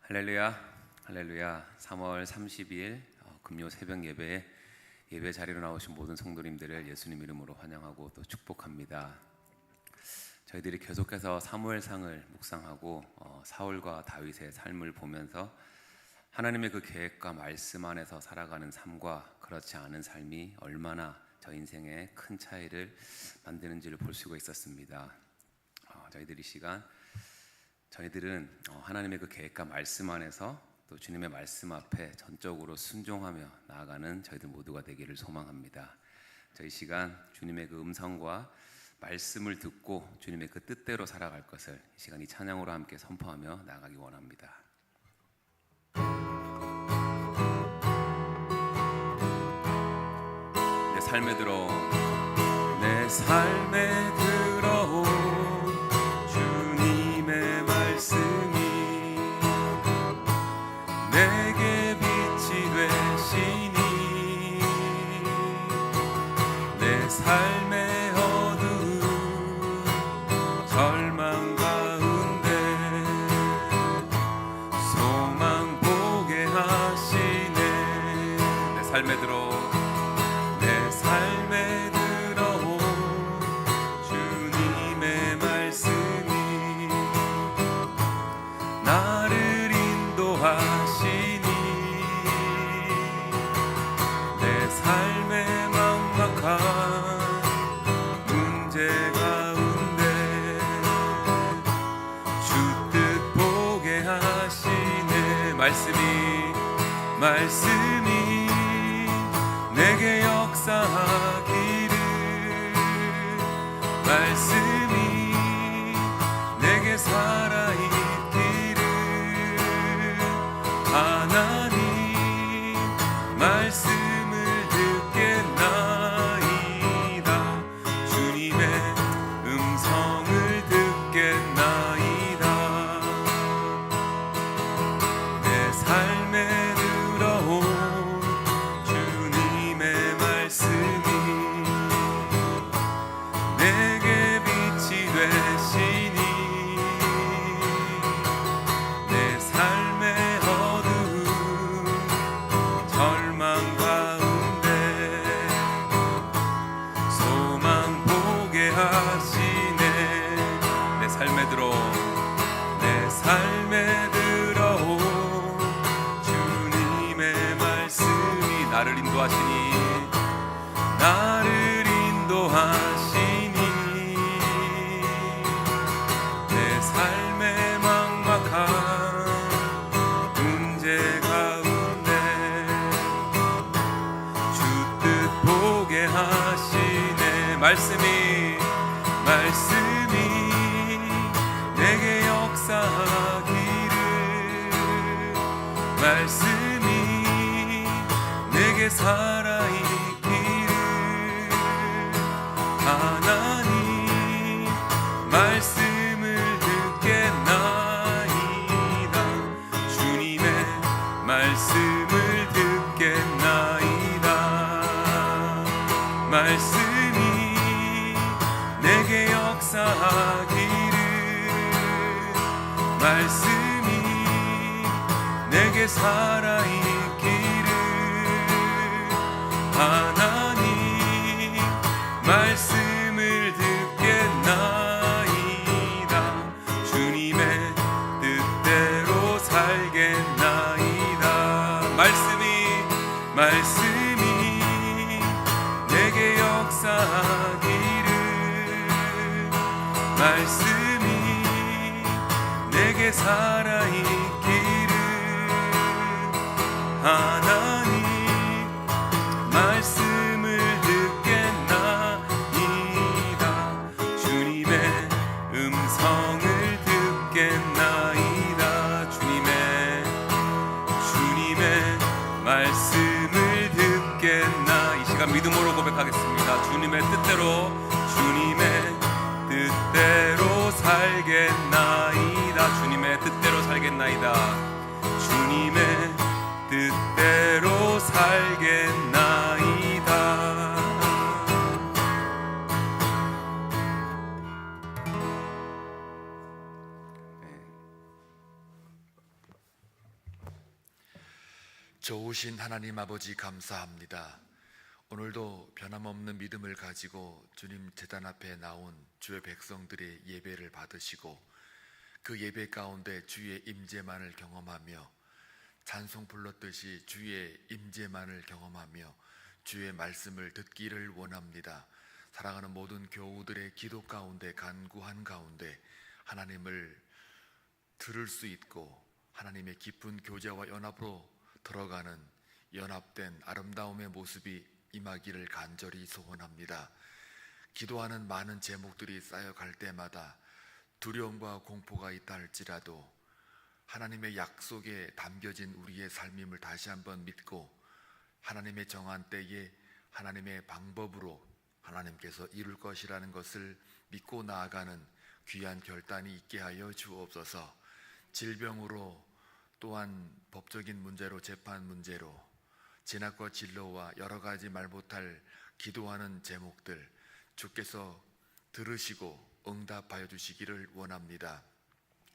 할렐루야, 할렐루야. 3월 30일 금요 새벽 예배 자리로 나오신 모든 성도님들을 예수님 이름으로 환영하고 또 축복합니다. 저희들이 계속해서 사무엘상을 묵상하고 사울과 다윗의 삶을 보면서 하나님의 그 계획과 말씀 안에서 살아가는 삶과 그렇지 않은 삶이 얼마나 저 인생에 큰 차이를 만드는지를 볼 수가 있었습니다. 저희들은 하나님의 그 계획과 말씀 안에서 또 주님의 말씀 앞에 전적으로 순종하며 나아가는 저희들 모두가 되기를 소망합니다. 저희 시간 주님의 그 음성과 말씀을 듣고 주님의 그 뜻대로 살아갈 것을 이 시간 이 찬양으로 함께 선포하며 나아가기 원합니다. 내 삶에 들어온 주님의 말씀이 내게 빛이 되시니 내 삶의 어두운 절망 가운데 소망 보게 하시네. 내 삶에 들어온 주님의 말씀이 나를 인도하시니 내 삶의 막막한 문제 가운데 주 뜻 보게 하시네. 말씀이 내게 역사하기를, 말씀이 내게 살아있기를, 하나님 말씀을 듣겠나이다. 주님의 음성을 듣겠나이다. 내 삶에 들어온 주님의 말씀이 내게 빛이 되시니 내 삶의 어두운 절망 가운데 소망 보게 하시네. 내 삶에 들어온 주님의 말씀이 나를 인도하시니 내 삶의 막막한 문제 가운데 주 뜻 보게 하시네. 말씀이 내게 역사하기를, 말씀이 내게 살아있기를, 하나님 말씀을 듣겠나이다. 주님의 말씀을 듣겠나이다. 말씀이 내게 역사하기를, 말씀이 내게 살아있기를, 하나님 말씀을 듣겠나이다. 주님의 뜻대로 살겠나이다. 말씀이 내게 역사하기를, 말씀이 내게 살아있기를, 하나님 말씀을 듣겠나이다. 주님의 음성을 듣겠나이다. 주님의 말씀을 듣겠나. 이 시간 믿음으로 고백하겠습니다. 주님의 뜻대로 살겠나이다. 주님의 뜻대로 살겠나이다. 주님의 뜻대로 살겠나이다. 좋으신 하나님 아버지 감사합니다. 오늘도 변함없는 믿음을 가지고 주님 제단 앞에 나온 주의 백성들의 예배를 받으시고 그 예배 가운데 주의 임재만을 경험하며 찬송 불렀듯이 주의 임재만을 경험하며 주의 말씀을 듣기를 원합니다. 사랑하는 모든 교우들의 기도 가운데 간구한 가운데 하나님을 들을 수 있고 하나님의 깊은 교제와 연합으로 들어가는 연합된 아름다움의 모습이 임하기를 간절히 소원합니다. 기도하는 많은 제목들이 쌓여갈 때마다 두려움과 공포가 있다 할지라도 하나님의 약속에 담겨진 우리의 삶임을 다시 한번 믿고 하나님의 정한 때에 하나님의 방법으로 하나님께서 이룰 것이라는 것을 믿고 나아가는 귀한 결단이 있게 하여 주옵소서. 질병으로 또한 법적인 문제로 재판 문제로 진학과 진로와 여러 가지 말 못할 기도하는 제목들 주께서 들으시고 응답하여 주시기를 원합니다.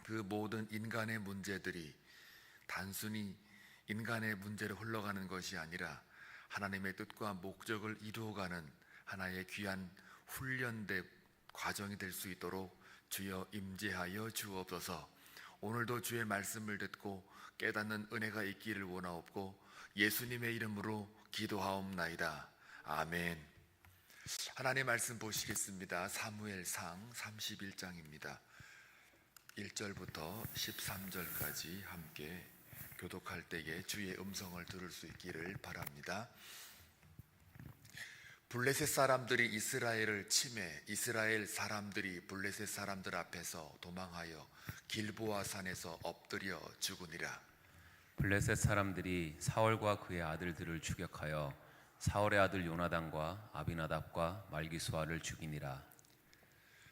그 모든 인간의 문제들이 단순히 인간의 문제로 흘러가는 것이 아니라 하나님의 뜻과 목적을 이루어가는 하나의 귀한 훈련된 과정이 될 수 있도록 주여 임재하여 주옵소서. 오늘도 주의 말씀을 듣고 깨닫는 은혜가 있기를 원하옵고 예수님의 이름으로 기도하옵나이다. 아멘. 하나님의 말씀 보시겠습니다. 사무엘상 31장입니다. 1절부터 13절까지 함께 교독할 때에 주의 음성을 들을 수 있기를 바랍니다. 블레셋 사람들이 이스라엘을 치매 이스라엘 사람들이 블레셋 사람들 앞에서 도망하여 길보아 산에서 엎드려 죽으니라. 블레셋 사람들이 사울과 그의 아들들을 추격하여 사울의 아들 요나단과 아비나답과 말기수아를 죽이니라.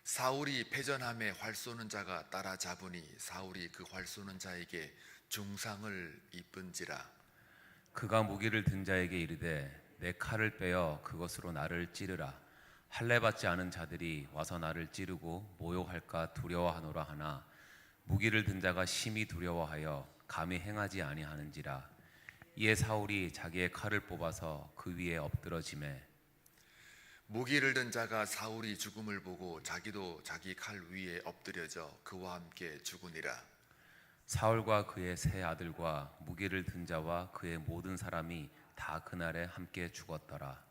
사울이 패전함에 활 쏘는 자가 따라잡으니 사울이 그 활 쏘는 자에게 중상을 입은지라. 그가 무기를 든 자에게 이르되 내 칼을 빼어 그것으로 나를 찌르라. 할례 받지 않은 자들이 와서 나를 찌르고 모욕할까 두려워하노라 하나 무기를 든 자가 심히 두려워하여 감히 행하지 아니하는지라. 이에 사울이 자기의 칼을 뽑아서 그 위에 엎드러지매 무기를 든 자가 사울이 죽음을 보고 자기도 자기 칼 위에 엎드려져 그와 함께 죽으니라. 사울과 그의 세 아들과 무기를 든 자와 그의 모든 사람이 다 그날에 함께 죽었더라.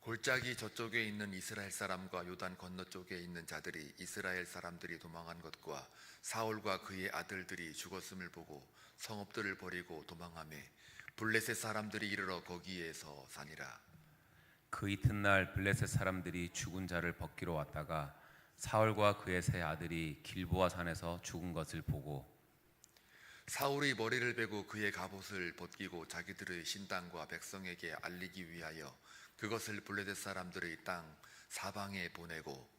골짜기 저쪽에 있는 이스라엘 사람과 요단 건너쪽에 있는 자들이 이스라엘 사람들이 도망한 것과 사울과 그의 아들들이 죽었음을 보고 성읍들을 버리고 도망하며 블레셋 사람들이 이르러 거기에서 사니라. 그 이튿날 블레셋 사람들이 죽은 자를 벗기러 왔다가 사울과 그의 세 아들이 길보아 산에서 죽은 것을 보고 사울이 머리를 베고 그의 갑옷을 벗기고 자기들의 신당과 백성에게 알리기 위하여 그것을 블레셋 사람들의 땅 사방에 보내고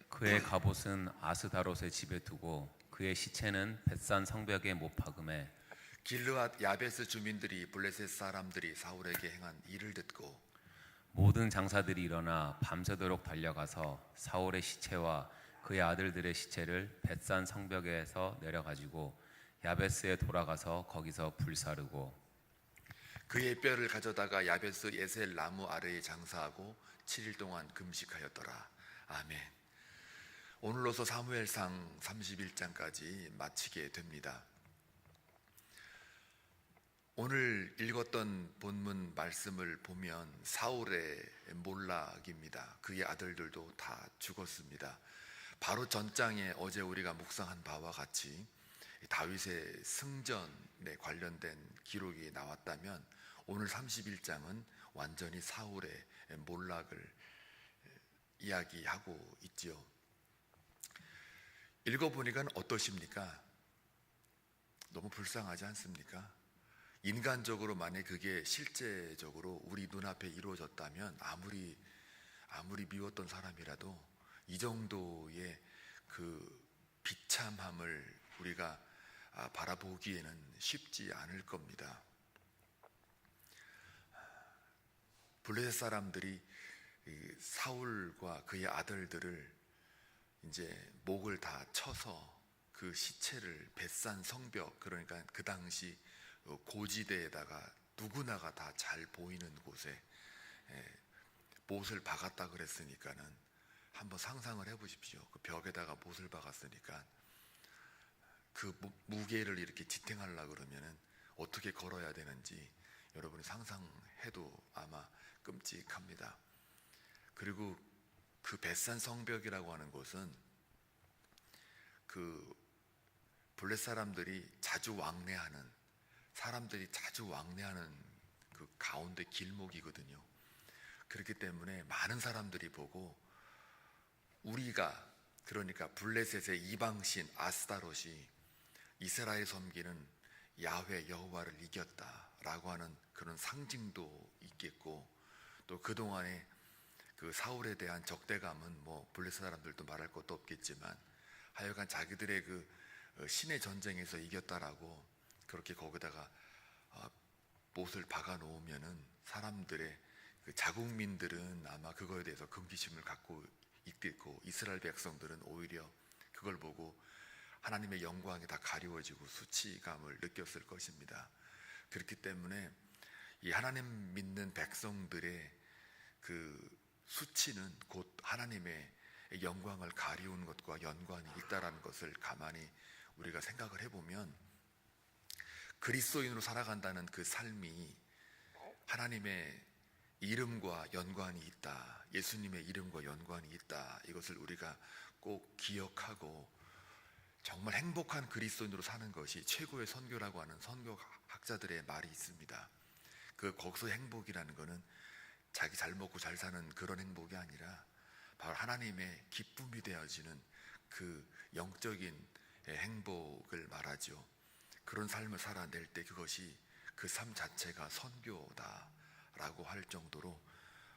그의 갑옷은 아스다롯의 집에 두고 그의 시체는 벳산 성벽에 못 박음에 길르앗 야베스 주민들이 블레셋 사람들이 사울에게 행한 일을 듣고 모든 장사들이 일어나 밤새도록 달려가서 사울의 시체와 그의 아들들의 시체를 벳산 성벽에서 내려가지고 야베스에 돌아가서 거기서 불사르고 그의 뼈를 가져다가 야베스 에셀 나무 아래에 장사하고 7일 동안 금식하였더라. 아멘. 오늘로서 사무엘상 31장까지 마치게 됩니다. 오늘 읽었던 본문 말씀을 보면 사울의 몰락입니다. 그의 아들들도 다 죽었습니다. 바로 전장에 어제 우리가 묵상한 바와 같이 다윗의 승전에 관련된 기록이 나왔다면 오늘 31장은 완전히 사울의 몰락을 이야기하고 있지요. 읽어보니까 어떠십니까? 너무 불쌍하지 않습니까? 인간적으로 만약 그게 실제적으로 우리 눈앞에 이루어졌다면 아무리 미웠던 사람이라도 이 정도의 그 비참함을 우리가 바라보기에는 쉽지 않을 겁니다. 블레셋 사람들이 사울과 그의 아들들을 이제 목을 다 쳐서 그 시체를 벳산 성벽, 그러니까 그 당시 고지대에다가 누구나가 다 잘 보이는 곳에 못을 박았다 그랬으니까는 한번 상상을 해보십시오. 그 벽에다가 못을 박았으니까 그 무게를 이렇게 지탱하려고 그러면은 어떻게 걸어야 되는지 여러분이 상상해도 아마 끔찍합니다. 그리고 그 벳산 성벽이라고 하는 곳은 그 블레 사람들이 자주 왕래하는 그 가운데 길목이거든요. 그렇기 때문에 많은 사람들이 보고 우리가 그러니까 블레셋의 이방신 아스타롯이 이스라엘 섬기는 야훼 여호와를 이겼다라고 하는 그런 상징도 있겠고, 또 그동안에 그 사울에 대한 적대감은 뭐 블레셋 사람들도 말할 것도 없겠지만 하여간 자기들의 그 신의 전쟁에서 이겼다라고 그렇게 거기다가 못을 박아 놓으면은 사람들의 그 자국민들은 아마 그거에 대해서 긍기심을 갖고 있겠고, 이스라엘 백성들은 오히려 그걸 보고 하나님의 영광이 다 가리워지고 수치감을 느꼈을 것입니다. 그렇기 때문에 이 하나님 믿는 백성들의 그 수치는 곧 하나님의 영광을 가리운 것과 연관이 있다라는 것을 가만히 우리가 생각을 해보면, 그리스도인으로 살아간다는 그 삶이 하나님의 이름과 연관이 있다, 예수님의 이름과 연관이 있다, 이것을 우리가 꼭 기억하고 정말 행복한 그리스도인으로 사는 것이 최고의 선교라고 하는 선교학자들의 말이 있습니다. 거기서 행복이라는 것은 자기 잘 먹고 잘 사는 그런 행복이 아니라 바로 하나님의 기쁨이 되어지는 그 영적인 행복을 말하죠. 그런 삶을 살아낼 때 그것이 그 삶 자체가 선교다라고 할 정도로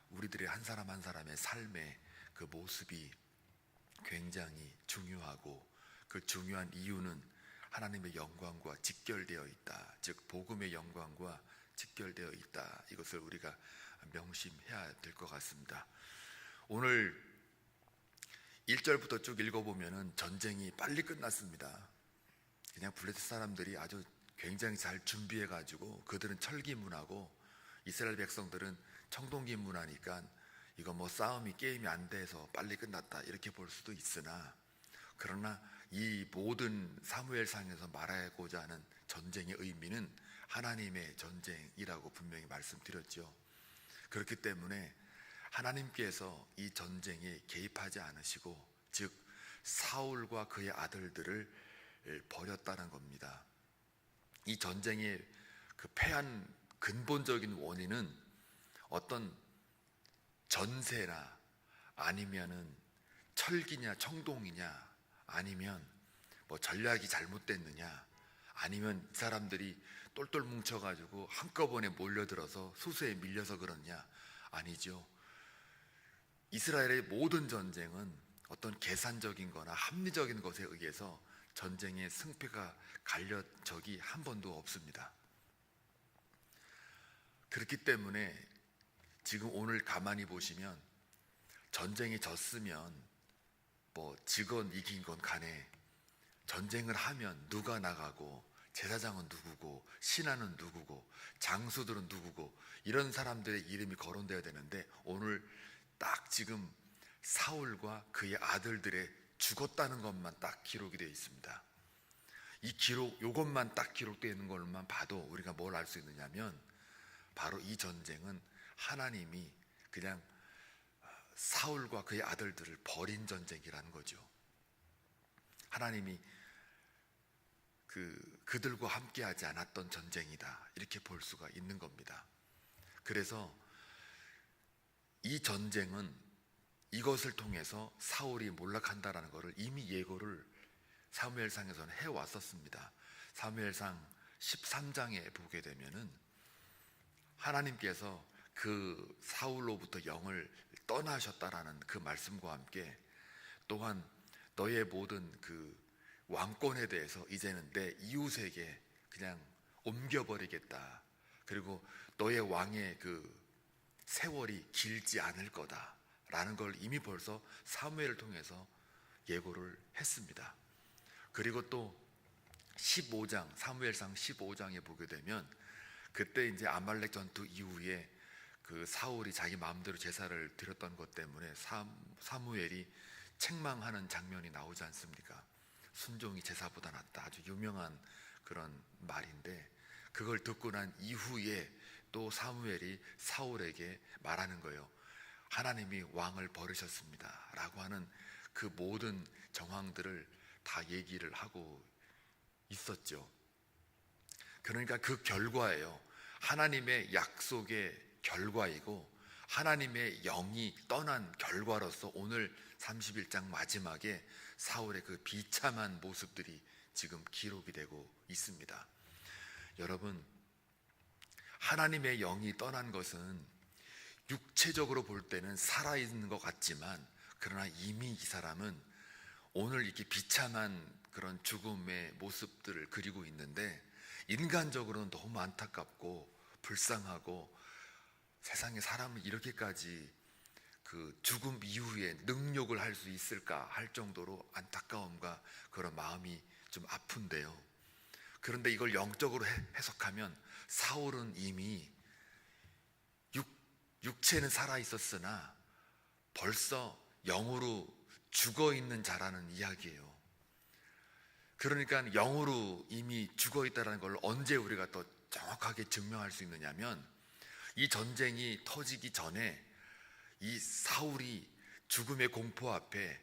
우리들의 한 사람 한 사람의 삶의 그 모습이 굉장히 중요하고, 그 중요한 이유는 하나님의 영광과 직결되어 있다, 즉 복음의 영광과 직결되어 있다, 이것을 우리가 명심해야 될 것 같습니다. 오늘 1절부터 쭉 읽어보면은 전쟁이 빨리 끝났습니다. 그냥 블레셋 사람들이 아주 굉장히 잘 준비해가지고, 그들은 철기문하고 이스라엘 백성들은 청동기문하니까 이거 뭐 싸움이 게임이 안 돼서 빨리 끝났다 이렇게 볼 수도 있으나, 그러나 이 모든 사무엘상에서 말하고자 하는 전쟁의 의미는 하나님의 전쟁이라고 분명히 말씀드렸죠. 그렇기 때문에 하나님께서 이 전쟁에 개입하지 않으시고, 즉 사울과 그의 아들들을 버렸다는 겁니다. 이 전쟁의 그 패한 근본적인 원인은 어떤 전세나 아니면은 철기냐 청동이냐, 아니면 뭐 전략이 잘못됐느냐, 아니면 사람들이 똘똘 뭉쳐가지고 한꺼번에 몰려들어서 수세에 밀려서 그러냐, 아니죠. 이스라엘의 모든 전쟁은 어떤 계산적인 거나 합리적인 것에 의해서 전쟁의 승패가 갈려 적이 한 번도 없습니다. 그렇기 때문에 지금 오늘 가만히 보시면 전쟁이 졌으면 뭐 지건 이긴 건 간에 전쟁을 하면 누가 나가고 제사장은 누구고 신하는 누구고 장수들은 누구고 이런 사람들의 이름이 거론되어야 되는데, 오늘 딱 지금 사울과 그의 아들들의 죽었다는 것만 딱 기록이 되어 있습니다. 이 기록, 이것만 딱 기록되어 있는 것만 봐도 우리가 뭘 알 수 있느냐면, 바로 이 전쟁은 하나님이 그냥 사울과 그의 아들들을 버린 전쟁이라는 거죠. 하나님이 그들과 함께하지 않았던 전쟁이다, 이렇게 볼 수가 있는 겁니다. 그래서 이 전쟁은 이것을 통해서 사울이 몰락한다라는 것을 이미 예고를 사무엘상에서는 해왔었습니다. 사무엘상 13장에 보게 되면은 하나님께서 그 사울로부터 영을 떠나셨다라는 그 말씀과 함께, 또한 너의 모든 그 왕권에 대해서 이제는 내 이웃에게 그냥 옮겨버리겠다, 그리고 너의 왕의 그 세월이 길지 않을 거다라는 걸 이미 벌써 사무엘을 통해서 예고를 했습니다. 그리고 또 15장, 사무엘상 15장에 보게 되면 그때 이제 아말렉 전투 이후에 그 사울이 자기 마음대로 제사를 드렸던 것 때문에 사무엘이 책망하는 장면이 나오지 않습니까? 순종이 제사보다 낫다. 아주 유명한 그런 말인데, 그걸 듣고 난 이후에 또 사무엘이 사울에게 말하는 거예요. 하나님이 왕을 버리셨습니다 라고 하는 그 모든 정황들을 다 얘기를 하고 있었죠. 그러니까 그 결과예요. 하나님의 약속의 결과이고 하나님의 영이 떠난 결과로서 오늘 31장 마지막에 사울의 그 비참한 모습들이 지금 기록이 되고 있습니다. 여러분, 하나님의 영이 떠난 것은 육체적으로 볼 때는 살아있는 것 같지만, 그러나 이미 이 사람은 오늘 이렇게 비참한 그런 죽음의 모습들을 그리고 있는데, 인간적으로는 너무 안타깝고 불쌍하고, 세상에 사람은 이렇게까지 그 죽음 이후에 능욕을 할 수 있을까 할 정도로 안타까움과 그런 마음이 좀 아픈데요. 그런데 이걸 영적으로 해석하면 사울은 이미 육체는 살아 있었으나 벌써 영으로 죽어 있는 자라는 이야기예요. 그러니까 영으로 이미 죽어 있다는 걸 언제 우리가 더 정확하게 증명할 수 있느냐면, 이 전쟁이 터지기 전에 이 사울이 죽음의 공포 앞에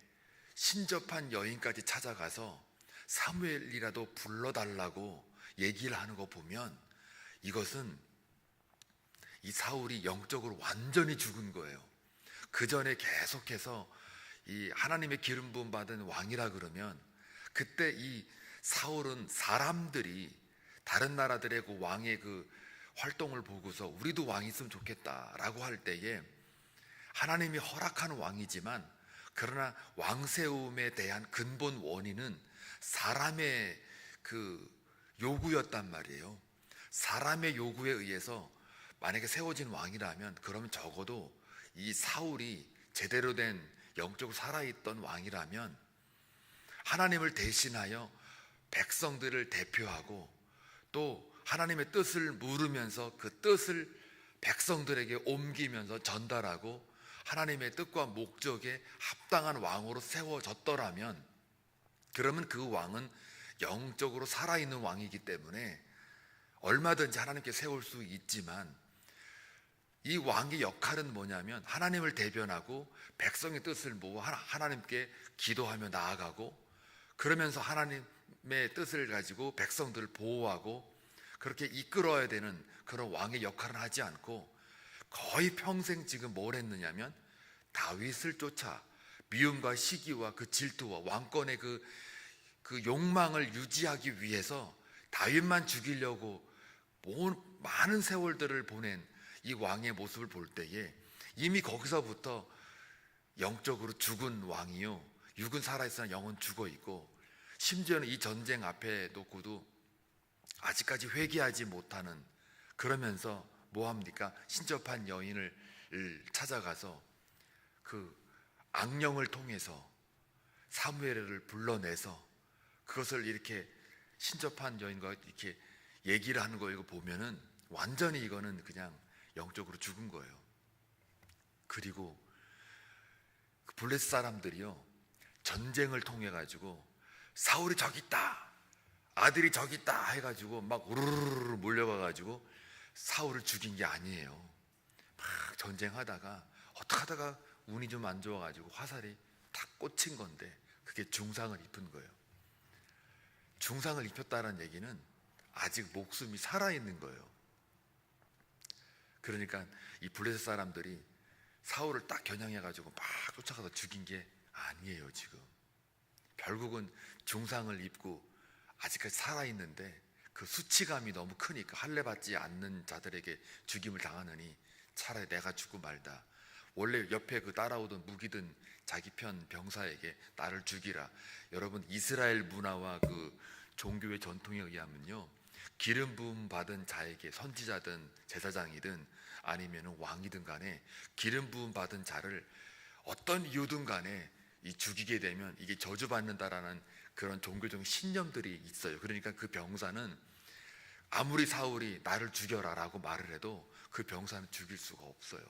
신접한 여인까지 찾아가서 사무엘이라도 불러달라고 얘기를 하는 거 보면, 이것은 이 사울이 영적으로 완전히 죽은 거예요. 그 전에 계속해서 이 하나님의 기름 부음 받은 왕이라 그러면, 그때 이 사울은 사람들이 다른 나라들의 그 왕의 그 활동을 보고서 우리도 왕이 있으면 좋겠다라고 할 때에 하나님이 허락하는 왕이지만, 그러나 왕 세움에 대한 근본 원인은 사람의 그 요구였단 말이에요. 사람의 요구에 의해서 만약에 세워진 왕이라면, 그러면 적어도 이 사울이 제대로 된 영적으로 살아있던 왕이라면 하나님을 대신하여 백성들을 대표하고 또 하나님의 뜻을 물으면서 그 뜻을 백성들에게 옮기면서 전달하고 하나님의 뜻과 목적에 합당한 왕으로 세워졌더라면, 그러면 그 왕은 영적으로 살아있는 왕이기 때문에 얼마든지 하나님께 세울 수 있지만, 이 왕의 역할은 뭐냐면 하나님을 대변하고 백성의 뜻을 모아 하나님께 기도하며 나아가고, 그러면서 하나님의 뜻을 가지고 백성들을 보호하고 그렇게 이끌어야 되는 그런 왕의 역할은 하지 않고, 거의 평생 지금 뭘 했느냐면 다윗을 쫓아 미움과 시기와 그 질투와 왕권의 그 욕망을 유지하기 위해서 다윗만 죽이려고 많은 세월들을 보낸 이 왕의 모습을 볼 때에 이미 거기서부터 영적으로 죽은 왕이요, 육은 살아있으나 영은 죽어 있고, 심지어는 이 전쟁 앞에 놓고도 아직까지 회개하지 못하는, 그러면서 뭐합니까? 신접한 여인을 찾아가서 그 악령을 통해서 사무엘을 불러내서 그것을 이렇게 신접한 여인과 이렇게 얘기를 하는 거, 이거 보면은 완전히 이거는 그냥 영적으로 죽은 거예요. 그리고 그 블레셋 사람들이요, 전쟁을 통해 가지고 사울이 저기 있다, 아들이 저기 있다 해가지고 막 우르르르 몰려가 가지고 사울을 죽인 게 아니에요. 막 전쟁하다가 어떻게 하다가 운이 좀 안 좋아가지고 화살이 탁 꽂힌 건데, 그게 중상을 입은 거예요. 중상을 입혔다는 얘기는 아직 목숨이 살아있는 거예요. 그러니까 이 블레셋 사람들이 사울을 딱 겨냥해가지고 막 쫓아가서 죽인 게 아니에요. 지금 결국은 중상을 입고 아직까지 살아있는데 그 수치감이 너무 크니까 할례받지 않는 자들에게 죽임을 당하느니 차라리 내가 죽고 말다. 원래 옆에 그 따라오던 무기든 자기 편 병사에게 나를 죽이라. 여러분, 이스라엘 문화와 그 종교의 전통에 의하면요, 기름 부음 받은 자에게 선지자든 제사장이든 아니면 왕이든 간에 기름 부음 받은 자를 어떤 이유든 간에 이 죽이게 되면 이게 저주받는다라는 그런 종교적인 신념들이 있어요. 그러니까 그 병사는 아무리 사울이 나를 죽여라라고 말을 해도 그 병사는 죽일 수가 없어요.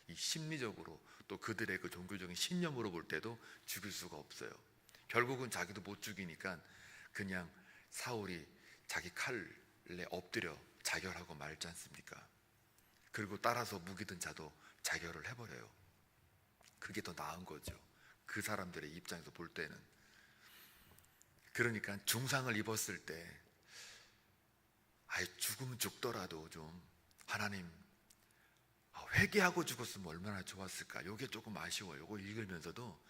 이 심리적으로 또 그들의 그 종교적인 신념으로 볼 때도 죽일 수가 없어요. 결국은 자기도 못 죽이니까 그냥 사울이 자기 칼에 엎드려 자결하고 말지 않습니까? 그리고 따라서 무기든 자도 자결을 해버려요. 그게 더 나은 거죠. 그 사람들의 입장에서 볼 때는. 그러니까 중상을 입었을 때 아예 죽으면 죽더라도 좀 하나님 회개하고 죽었으면 얼마나 좋았을까. 이게 조금 아쉬워요. 이거 읽으면서도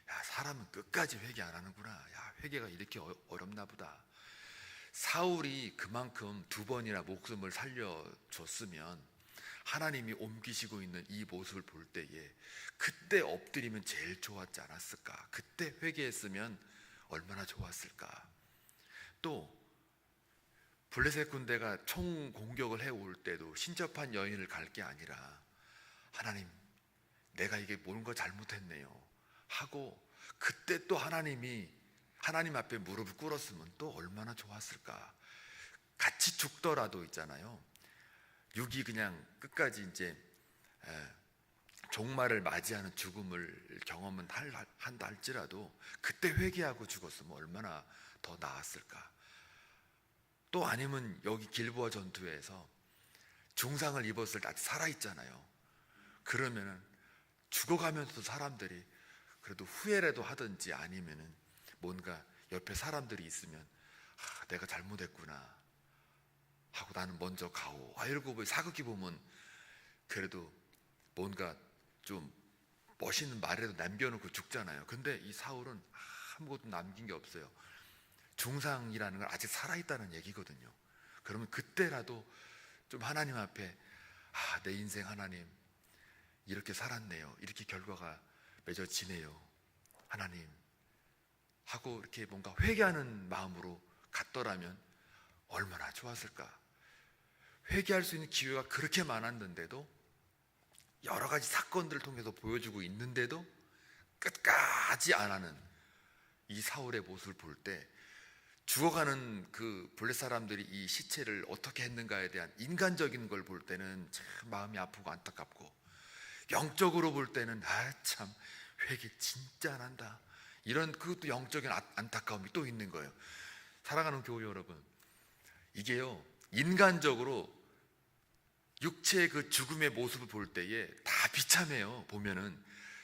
야, 사람은 끝까지 회개 안 하는구나. 야, 회개가 이렇게 어렵나 보다. 사울이 그만큼 2번이나 목숨을 살려줬으면 하나님이 옮기시고 있는 이 모습을 볼 때에 그때 엎드리면 제일 좋았지 않았을까. 그때 회개했으면 얼마나 좋았을까. 또 블레셋 군대가 총 공격을 해올 때도 신접한 여인을 갈 게 아니라 하나님, 내가 이게 뭔가 잘못했네요 하고 그때 또 하나님 앞에 무릎을 꿇었으면 또 얼마나 좋았을까. 같이 죽더라도 있잖아요. 육이 그냥 끝까지 이제 종말을 맞이하는 죽음을 한다 할지라도 그때 회개하고 죽었으면 얼마나 더 나았을까. 또 아니면 여기 길보아 전투에서 중상을 입었을 때 아직 살아있잖아요. 그러면은 죽어가면서도 사람들이 그래도 후회라도 하든지 아니면은 뭔가 옆에 사람들이 있으면 내가 잘못했구나 하고 나는 먼저 가오. 이러고 사극기 보면 그래도 뭔가 좀 멋있는 말이라도 남겨놓고 죽잖아요. 근데 이 사울은 아무것도 남긴 게 없어요. 중상이라는 건 아직 살아있다는 얘기거든요. 그러면 그때라도 좀 하나님 앞에 내 인생 하나님 이렇게 살았네요. 이렇게 결과가 맺어지네요. 하나님 하고 이렇게 뭔가 회개하는 마음으로 갔더라면 얼마나 좋았을까. 회개할 수 있는 기회가 그렇게 많았는데도 여러 가지 사건들을 통해서 보여주고 있는데도 끝까지 안 하는 이 사울의 모습을 볼 때 죽어가는 그 블레 사람들이 이 시체를 어떻게 했는가에 대한 인간적인 걸 볼 때는 참 마음이 아프고 안타깝고, 영적으로 볼 때는 참 회개 진짜 안 한다, 이런 그것도 영적인 안타까움이 또 있는 거예요. 사랑하는 교회 여러분, 이게요 인간적으로 육체의 그 죽음의 모습을 볼 때에 다 비참해요. 보면은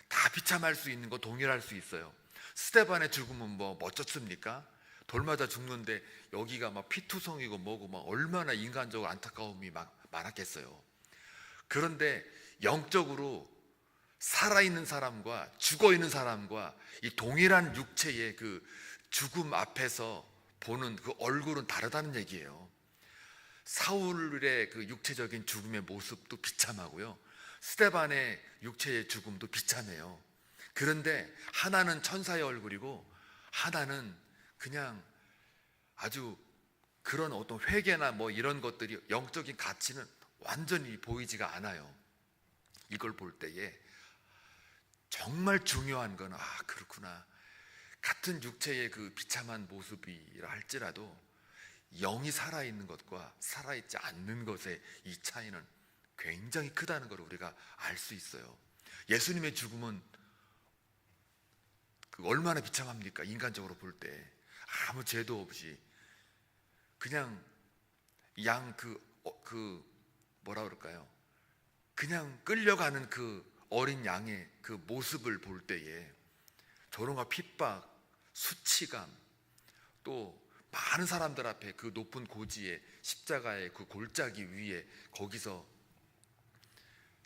다 비참할 수 있는 거 동일할 수 있어요. 스데반의 죽음은 뭐 어쩌습니까? 돌마다 죽는데 여기가 막 피투성이고 뭐고 막 얼마나 인간적으로 안타까움이 막 많았겠어요. 그런데 영적으로 살아있는 사람과 죽어있는 사람과 이 동일한 육체의 그 죽음 앞에서 보는 그 얼굴은 다르다는 얘기예요. 사울의 그 육체적인 죽음의 모습도 비참하고요, 스데반의 육체의 죽음도 비참해요. 그런데 하나는 천사의 얼굴이고 하나는 그냥 아주 그런 어떤 회개나 뭐 이런 것들이 영적인 가치는 완전히 보이지가 않아요. 이걸 볼 때에 정말 중요한 건 그렇구나, 같은 육체의 그 비참한 모습이라 할지라도 영이 살아있는 것과 살아있지 않는 것의 이 차이는 굉장히 크다는 걸 우리가 알 수 있어요. 예수님의 죽음은 얼마나 비참합니까? 인간적으로 볼 때 아무 죄도 없이 그냥 뭐라 그럴까요? 그냥 끌려가는 그 어린 양의 그 모습을 볼 때에 조롱과 핍박, 수치감, 또 많은 사람들 앞에 그 높은 고지에 십자가의 그 골짜기 위에 거기서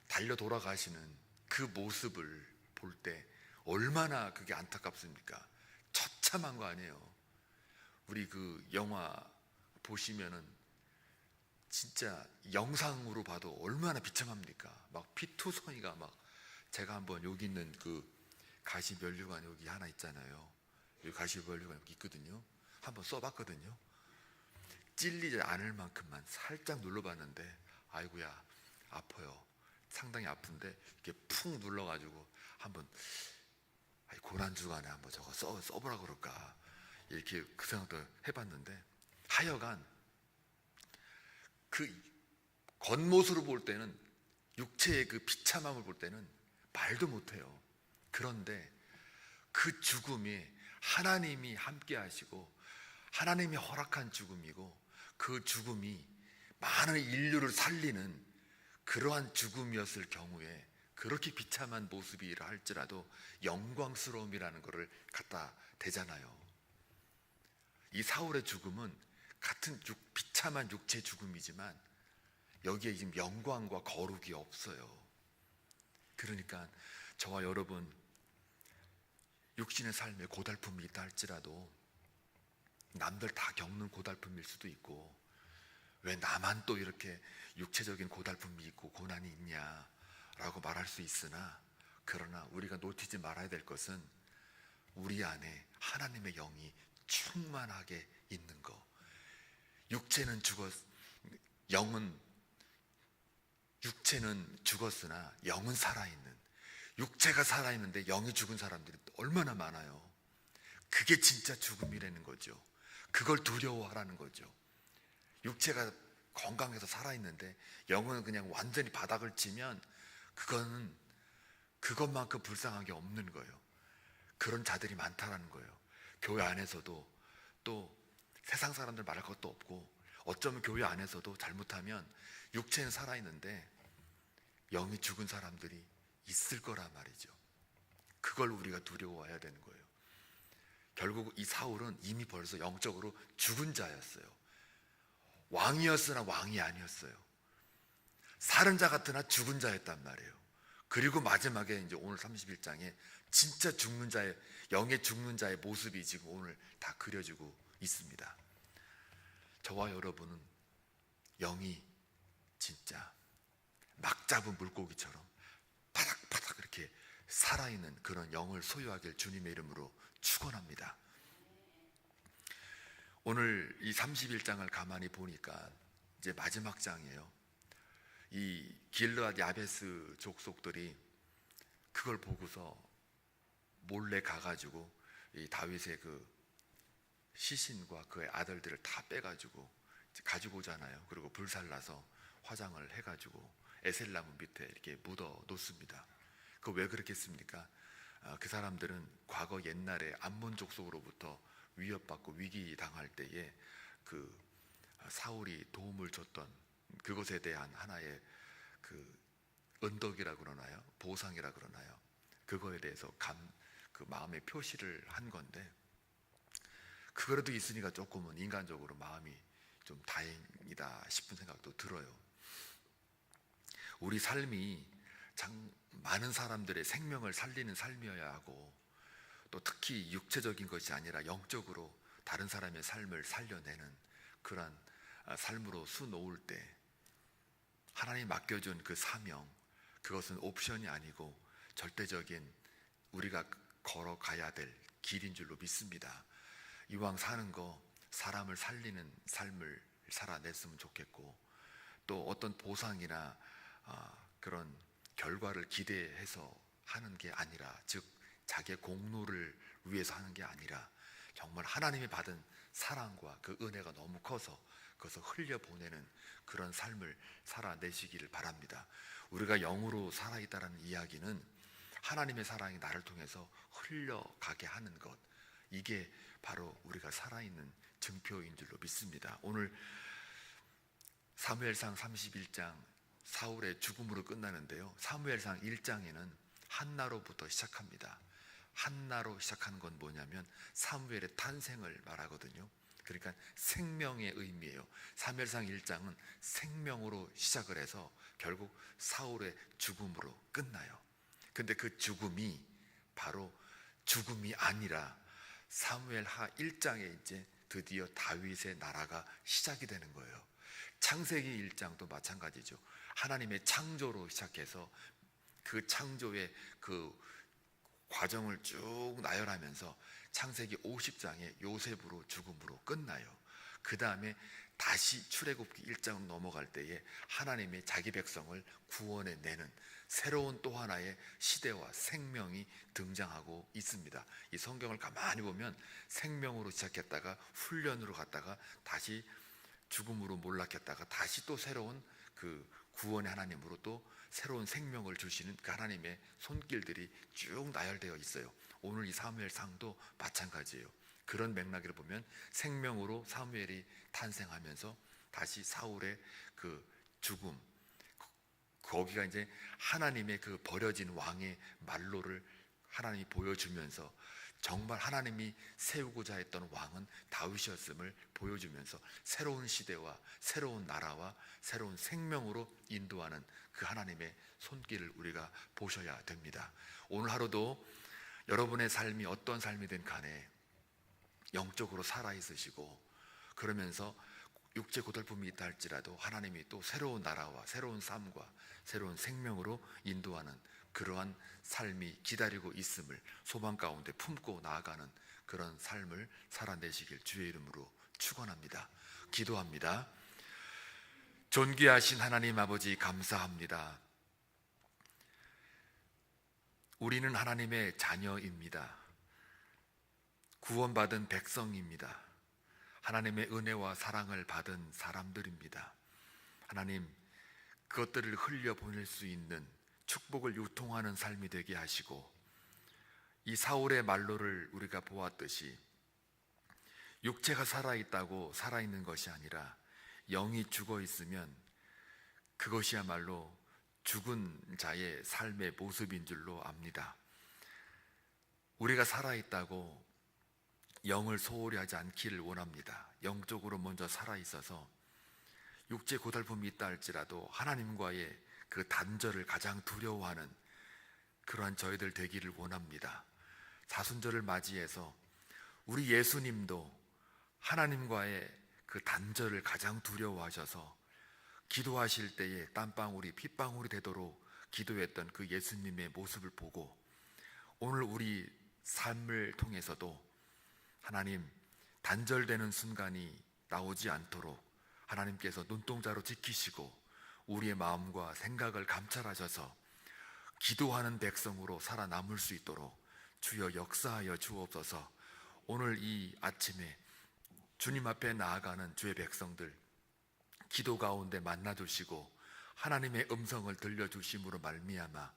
달려 돌아가시는 그 모습을 볼 때 얼마나 그게 안타깝습니까? 처참한 거 아니에요. 우리 그 영화 보시면은 진짜 영상으로 봐도 얼마나 비참합니까? 막 피투성이가 막, 제가 한번 여기 있는 그 가시면류관 여기 하나 있잖아요. 여기 가시면류관 여기 있거든요. 한번 써봤거든요. 찔리지 않을 만큼만 살짝 눌러봤는데 아이고야 아파요. 상당히 아픈데 이렇게 푹 눌러가지고 한번 고난주간에 한번 저거 써보라 그럴까. 이렇게 그 생각도 해봤는데, 하여간 그 겉모습으로 볼 때는, 육체의 그 비참함을 볼 때는 말도 못해요. 그런데 그 죽음이 하나님이 함께 하시고 하나님이 허락한 죽음이고, 그 죽음이 많은 인류를 살리는 그러한 죽음이었을 경우에 그렇게 비참한 모습이라 할지라도 영광스러움이라는 것을 갖다 대잖아요. 이 사울의 죽음은 같은 비참한 육체 죽음이지만 여기에 지금 영광과 거룩이 없어요. 그러니까 저와 여러분, 육신의 삶에 고달픔이 있다 할지라도 남들 다 겪는 고달픔일 수도 있고, 왜 나만 또 이렇게 육체적인 고달픔이 있고 고난이 있냐라고 말할 수 있으나, 그러나 우리가 놓치지 말아야 될 것은 우리 안에 하나님의 영이 충만하게 있는 것. 육체는 죽었으나 영은 살아있는, 육체가 살아있는데 영이 죽은 사람들이 얼마나 많아요. 그게 진짜 죽음이라는 거죠. 그걸 두려워하라는 거죠. 육체가 건강해서 살아있는데 영은 그냥 완전히 바닥을 치면 그거는 그것만큼 불쌍한 게 없는 거예요. 그런 자들이 많다라는 거예요. 교회 안에서도 또 세상 사람들 말할 것도 없고, 어쩌면 교회 안에서도 잘못하면 육체는 살아있는데 영이 죽은 사람들이 있을 거란 말이죠. 그걸 우리가 두려워해야 되는 거예요. 결국 이 사울은 이미 벌써 영적으로 죽은 자였어요. 왕이었으나 왕이 아니었어요. 살은 자 같으나 죽은 자였단 말이에요. 그리고 마지막에 이제 오늘 31장에 진짜 죽는 자의, 영의 죽는 자의 모습이 지금 오늘 다 그려지고 있습니다. 저와 여러분은 영이 진짜 막 잡은 물고기처럼 바닥바닥 이렇게 살아있는 그런 영을 소유하길 주님의 이름으로 축원합니다. 오늘 이 31장을 가만히 보니까 이제 마지막 장이에요. 이 길르앗 야베스 족속들이 그걸 보고서 몰래 가가지고 이 다윗의 그 시신과 그의 아들들을 다 빼가지고 가지고 오잖아요. 그리고 불살라서 화장을 해가지고 에셀나무 밑에 이렇게 묻어 놓습니다. 그 왜 그렇게 했습니까? 그 사람들은 과거 옛날에 암몬 족속으로부터 위협받고 위기 당할 때에 그 사울이 도움을 줬던 그것에 대한 하나의 그 은덕이라 그러나요? 보상이라 그러나요? 그거에 대해서 그 마음의 표시를 한 건데, 그거라도 있으니까 조금은 인간적으로 마음이 좀 다행이다 싶은 생각도 들어요. 우리 삶이 참 많은 사람들의 생명을 살리는 삶이어야 하고, 또 특히 육체적인 것이 아니라 영적으로 다른 사람의 삶을 살려내는 그런 삶으로 수놓을 때 하나님 맡겨준 그 사명, 그것은 옵션이 아니고 절대적인 우리가 걸어가야 될 길인 줄로 믿습니다. 이왕 사는 거 사람을 살리는 삶을 살아냈으면 좋겠고, 또 어떤 보상이나 그런 결과를 기대해서 하는 게 아니라, 즉 자기의 공로를 위해서 하는 게 아니라 정말 하나님이 받은 사랑과 그 은혜가 너무 커서 그것을 흘려보내는 그런 삶을 살아내시기를 바랍니다. 우리가 영으로 살아있다는 이야기는 하나님의 사랑이 나를 통해서 흘러가게 하는 것, 이게 바로 우리가 살아있는 증표인 줄로 믿습니다. 오늘 사무엘상 31장 사울의 죽음으로 끝나는데요, 사무엘상 1장에는 한나로부터 시작합니다. 한나로 시작하는 건 뭐냐면 사무엘의 탄생을 말하거든요. 그러니까 생명의 의미예요. 사무엘상 1장은 생명으로 시작을 해서 결국 사울의 죽음으로 끝나요. 근데 그 죽음이 바로 죽음이 아니라 사무엘하 1장에 이제 드디어 다윗의 나라가 시작이 되는 거예요. 창세기 1장도 마찬가지죠. 하나님의 창조로 시작해서 그 창조의 그 과정을 쭉 나열하면서 창세기 50장에 요셉으로 죽음으로 끝나요. 그 다음에 다시 출애굽기 1장으로 넘어갈 때에 하나님이 자기 백성을 구원해 내는 새로운 또 하나의 시대와 생명이 등장하고 있습니다. 이 성경을 가만히 보면 생명으로 시작했다가 훈련으로 갔다가 다시 죽음으로 몰락했다가 다시 또 새로운 그 구원의 하나님으로 또 새로운 생명을 주시는 그 하나님의 손길들이 쭉 나열되어 있어요. 오늘 이 사무엘상도 마찬가지예요. 그런 맥락을 보면 생명으로 사무엘이 탄생하면서 다시 사울의 그 죽음, 거기가 이제 하나님의 그 버려진 왕의 말로를 하나님이 보여주면서 정말 하나님이 세우고자 했던 왕은 다윗이었음을 보여주면서 새로운 시대와 새로운 나라와 새로운 생명으로 인도하는 그 하나님의 손길을 우리가 보셔야 됩니다. 오늘 하루도 여러분의 삶이 어떤 삶이든 간에 영적으로 살아있으시고 그러면서 육체 고달픔이 있다 할지라도 하나님이 또 새로운 나라와 새로운 삶과 새로운 생명으로 인도하는 그러한 삶이 기다리고 있음을 소망 가운데 품고 나아가는 그런 삶을 살아내시길 주의 이름으로 축원합니다. 기도합니다. 존귀하신 하나님 아버지 감사합니다. 우리는 하나님의 자녀입니다. 구원받은 백성입니다. 하나님의 은혜와 사랑을 받은 사람들입니다. 하나님, 그것들을 흘려보낼 수 있는 축복을 유통하는 삶이 되게 하시고 이 사울의 말로를 우리가 보았듯이 육체가 살아있다고 살아있는 것이 아니라 영이 죽어있으면 그것이야말로 죽은 자의 삶의 모습인 줄로 압니다. 우리가 살아있다고 영을 소홀히 하지 않기를 원합니다. 영적으로 먼저 살아있어서 육체 고달픔이 있다 할지라도 하나님과의 그 단절을 가장 두려워하는 그러한 저희들 되기를 원합니다. 사순절을 맞이해서 우리 예수님도 하나님과의 그 단절을 가장 두려워하셔서 기도하실 때에 땀방울이 핏방울이 되도록 기도했던 그 예수님의 모습을 보고 오늘 우리 삶을 통해서도 하나님, 단절되는 순간이 나오지 않도록 하나님께서 눈동자로 지키시고 우리의 마음과 생각을 감찰하셔서 기도하는 백성으로 살아남을 수 있도록 주여 역사하여 주옵소서. 오늘 이 아침에 주님 앞에 나아가는 주의 백성들 기도 가운데 만나주시고 하나님의 음성을 들려주심으로 말미암아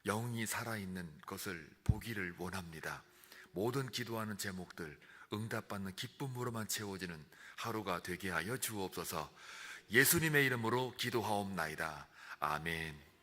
영이 살아있는 것을 보기를 원합니다. 모든 기도하는 제목들 응답받는 기쁨으로만 채워지는 하루가 되게 하여 주옵소서. 예수님의 이름으로 기도하옵나이다. 아멘.